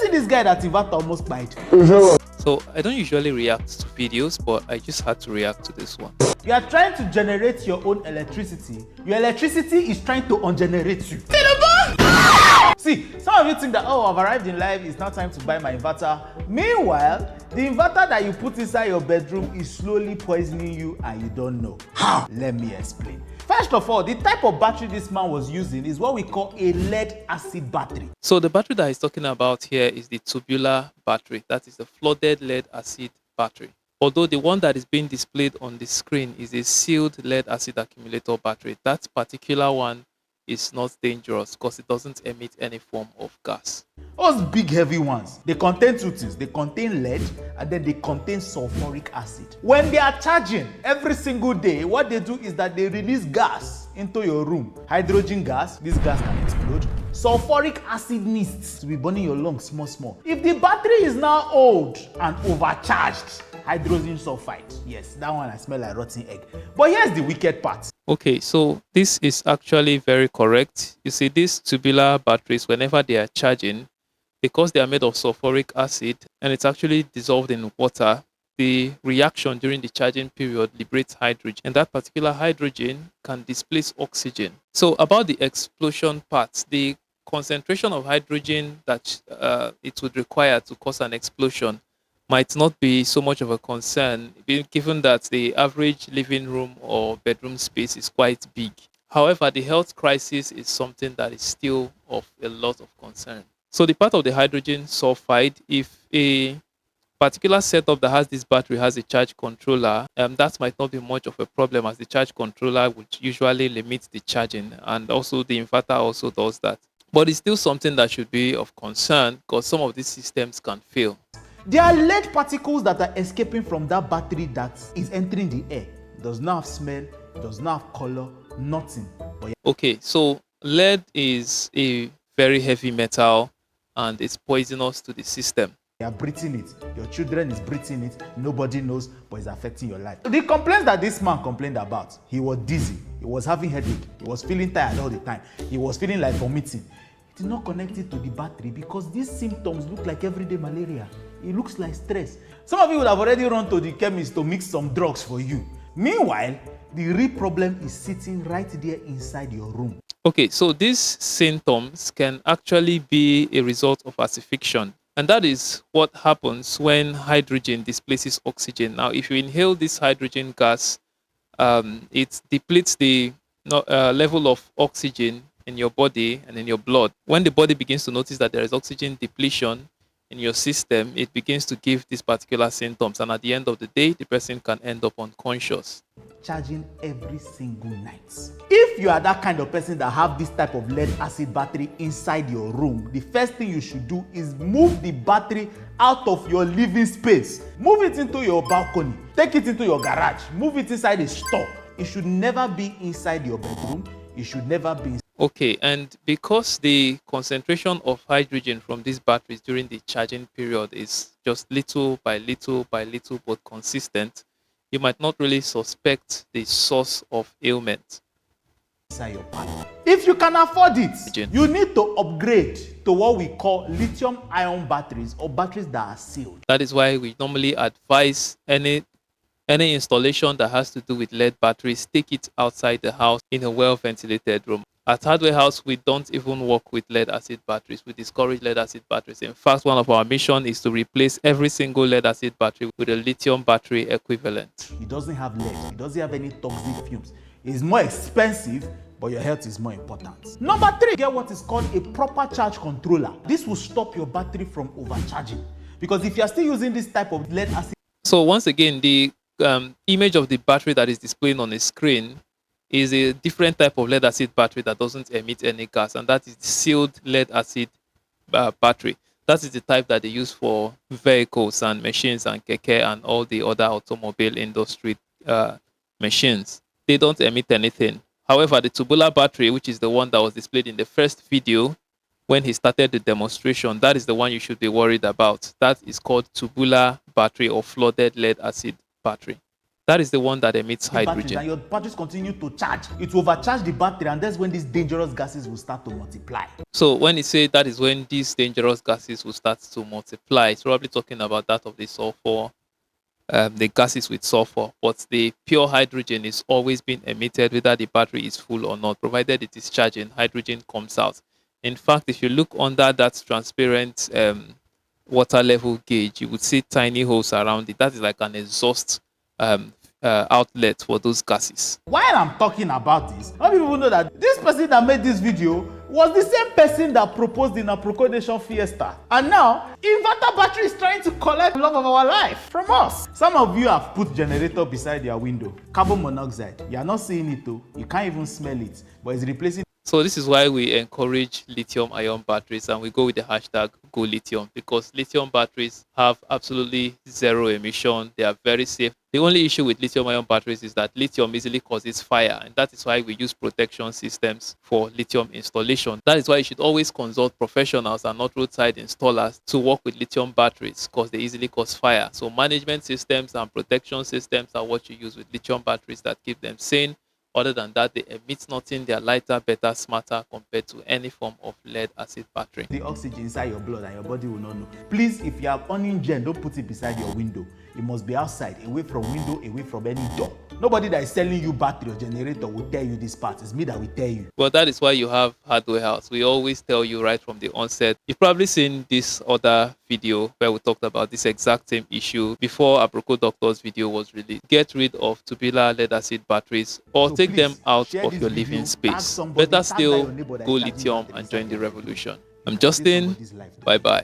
see this guy that inverter almost died. So I don't usually react to videos, but I just had to react to this one. You are trying to generate your own electricity. Your electricity is trying to ungenerate you. See, some of you think that, oh, I've arrived in life, it's now time to buy my inverter. Meanwhile, the inverter that you put inside your bedroom is slowly poisoning you and you don't know. How? Let me explain. First of all, the type of battery this man was using is what we call a lead acid battery. So the battery that he's talking about here is the tubular battery. That is the flooded lead acid battery. Although the one that is being displayed on the screen is a sealed lead acid accumulator battery. That particular one is not dangerous because it doesn't emit any form of gas. Those big heavy ones, they contain two things. They contain lead and then they contain sulfuric acid. When they are charging every single day, what they do is that they release gas into your room. Hydrogen gas, this gas can explode. Sulfuric acid needs to be burning your lungs small. If the battery is now old and overcharged, hydrogen sulfide, yes, that one I smell like rotten egg. But here's the wicked part. Okay, so this is actually very correct. You see, these tubular batteries, whenever they are charging, because they are made of sulfuric acid and it's actually dissolved in water, the reaction during the charging period liberates hydrogen, and that particular hydrogen can displace oxygen. So about the explosion part, the concentration of hydrogen that it would require to cause an explosion might not be so much of a concern, given that the average living room or bedroom space is quite big. However, the health crisis is something that is still of a lot of concern. So the part of the hydrogen sulfide, if a particular setup that has this battery has a charge controller, that might not be much of a problem, as the charge controller would usually limit the charging, and also the inverter also does that. But it's still something that should be of concern because some of these systems can fail. There are lead particles that are escaping from that battery that is entering the air. It does not have smell, it does not have color, nothing. But okay, so lead is a very heavy metal and it's poisonous to the system. You are breathing it. Your children is breathing it. Nobody knows, but it's affecting your life. The complaints that this man complained about, he was dizzy, he was having headache, he was feeling tired all the time, he was feeling like vomiting. It is not connected to the battery because these symptoms look like everyday malaria. It looks like stress. Some of you would have already run to the chemist to mix some drugs for you. Meanwhile, the real problem is sitting right there inside your room. Okay, so these symptoms can actually be a result of acidification. And that is what happens when hydrogen displaces oxygen. Now, if you inhale this hydrogen gas, it depletes the level of oxygen in your body and in your blood. When the body begins to notice that there is oxygen depletion in your system, it begins to give these particular symptoms. And at the end of the day, the person can end up unconscious. Charging every single night. If you are that kind of person that have this type of lead acid battery inside your room, the first thing you should do is move the battery out of your living space. Move it into your balcony. Take it into your garage. Move it inside a store. It should never be inside your bedroom. It should never be. Okay, and because the concentration of hydrogen from these batteries during the charging period is just little by little but consistent, you might not really suspect the source of ailment. If you can afford it, you need to upgrade to what we call lithium-ion batteries or batteries that are sealed. That is why we normally advise any installation that has to do with lead batteries, take it outside the house in a well-ventilated room. At Hardware House, we don't even work with lead acid batteries. We discourage lead acid batteries. In fact, one of our missions is to replace every single lead acid battery with a lithium battery equivalent. It doesn't have lead. It doesn't have any toxic fumes. It's more expensive, but your health is more important. Number 3, get what is called a proper charge controller. This will stop your battery from overcharging. Because if you are still using this type of lead acid... So once again, the image of the battery that is displayed on the screen is a different type of lead acid battery that doesn't emit any gas, and that is the sealed lead acid battery. That is the type that they use for vehicles and machines and keke and all the other automobile industry machines. They don't emit anything. However, the tubular battery, which is the one that was displayed in the first video when he started the demonstration, that is the one you should be worried about. That is called tubular battery or flooded lead acid battery. That is the one that emits the batteries, hydrogen. and your batteries continue to charge. It will overcharge the battery, and that's when these dangerous gases will start to multiply. So when it says that is when these dangerous gases will start to multiply, it's probably talking about that of the sulfur, the gases with sulfur. But the pure hydrogen is always being emitted whether the battery is full or not. Provided it is charging, hydrogen comes out. In fact, if you look under that transparent water level gauge, you would see tiny holes around it. That is like an exhaust outlet for those gases. While I'm talking about this, how many people know that this person that made this video was the same person that proposed the Aproco Nation Fiesta? And now, Inverter Battery is trying to collect love of our life from us. Some of you have put generator beside your window. Carbon monoxide. You are not seeing it though. You can't even smell it. But it's replacing. So this is why we encourage lithium-ion batteries, and we go with the hashtag #GoLithium, because lithium batteries have absolutely zero emission. They are very safe. The only issue with lithium-ion batteries is that lithium easily causes fire, and that is why we use protection systems for lithium installation. That is why you should always consult professionals and not roadside installers to work with lithium batteries, because they easily cause fire. So management systems and protection systems are what you use with lithium batteries that keep them sane. Other than that, they emit nothing. They are lighter, better, smarter compared to any form of lead acid battery. The oxygen inside your blood and your body will not know. Please, if you have onion gen, don't put it beside your window. It must be outside, away from window, away from any door. Nobody that is selling you battery or generator will tell you this part. It's me that will tell you. Well, that is why you have Hardware House. We always tell you right from the onset. You've probably seen this other video where we talked about this exact same issue before Aproco Doctor's video was released. Get rid of tubular lead acid batteries, or take them out of your living space. Better still, go lithium and join the revolution. I'm Justin. Bye bye.